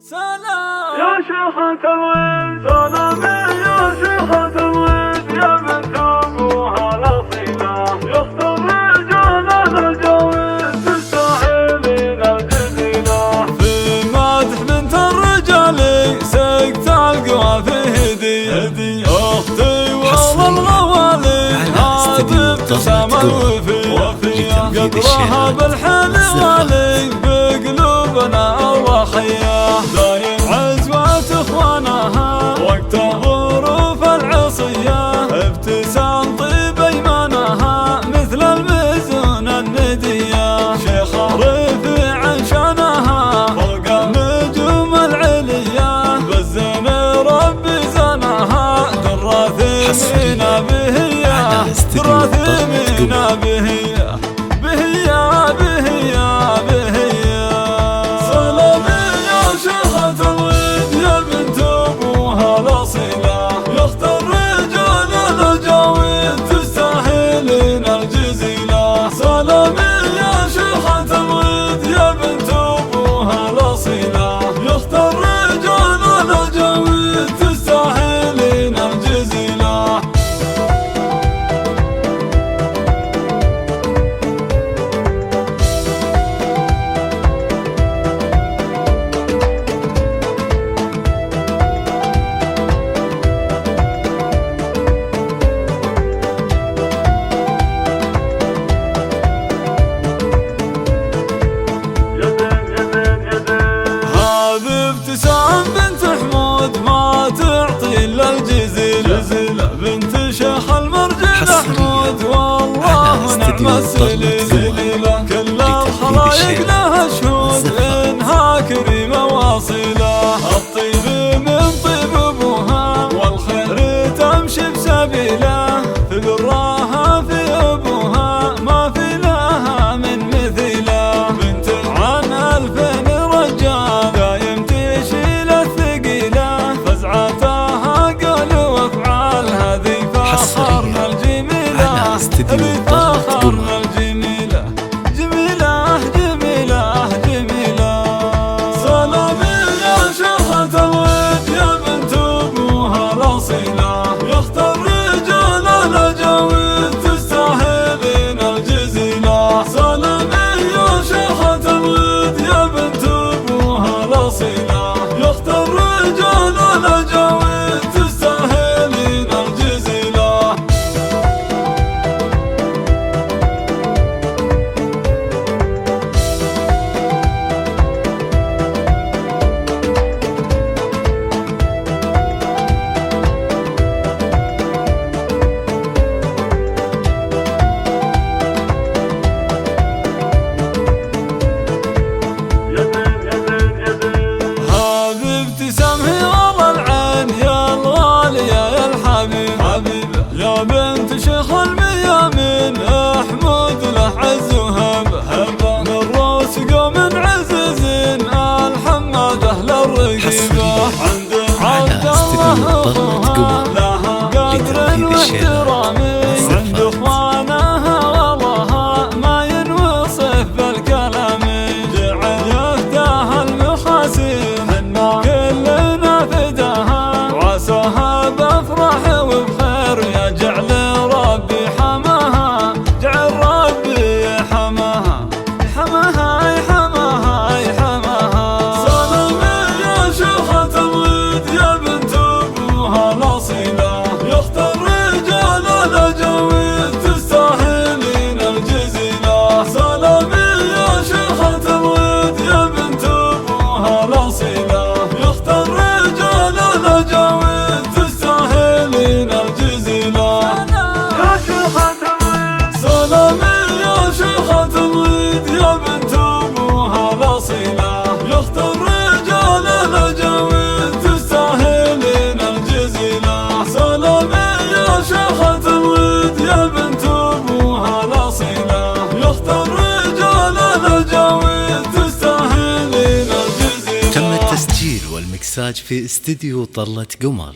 سلام يا شيخة الود سلامي يا شيخة الود يا بنت ابوها الاصيلة يخت الرجال الجويد تستاهلين الجزيلة في مدح بنت الرجال سقت القوى في هدي اختي والله الغوالي هذه ابتسامة الوفية قدرها بالحلوالي بقلوبنا وخياه دايم عزوة اخوانها وقت ظروف العصية ابتسام طيب ايمانها مثل المزون الندية شيخة رفيع شانها فوق النجوم العليا بالزين ربي زنها دراثيمين بهيا دراثيمين بهيا بهيا بهيا بهيا سلامي يا شيخة الود يا بنت ابوها الاصيلة يخت الرجال الجويد تستاهلين الجزيلة سلامي يا شيخة الود يا بنت ابوها الاصيلة يخت الرجال الجويد تستاهلين الجزيلة ابتسام بنت حمود ما تعطي الا الجزيلة بنت شيخ المرجل حمود والله نعم السليلة كل الخلايق لها شهود انها كريمة واصيلة الطيب من طيب ابوها والخير تمشي بسبيله في براها في ابوها ما في لها من مثيله بنت عن 2000 رجال دايم تشيل الثقيله فزعتها قول وافعال هذه فخرنا الجميله هذه فخرنا الجميله جميله جميله جميله سلامي يا شيخة الود يا بنت ابوها الاصيله يخت الرجال الجويد تستاهلين الجزيله سلامي يا شيخة الود يا بنت ابوها الاصيله يخت الرجال الجويد تستاهلين الجزيله هذه ابتسام هي والله العين يا الغالية يا الحبيبة يا بنت شيخ الميامين احمد له عز وهبة من روس قوم عزيزين الحمادة للرقيبة عند عبد الله اخوها لها قدر واحترام عند اخوانها والله ما ينوصف بالكلام جعل يهداها المحاسن كلنا فداها وعساها بافرح وبخير يا جعل ربي حماها جعل ربي حماها حماها حماها حماها سلامي يا شيخة الود يا بنت ابوها الاصيلة يخت الرجال الجويد تستاهلين الجزيلة سلامي يا شيخة الود يا بنت ابوها الاصيلة يخت الرجال الجويد تستاهلين الجزيلة يا شيخة الود سلامي يا شيخة الود يا بنت ابوها الاصيلة يخت الرجال الجويد تستاهلين الجزيلة سلامي يا شيخة الود يا بنت ابوها الاصيلة يخت الرجال الجويد تستاهلين الجزيلة. تم التسجيل والمكساج في استديو طلة قمر.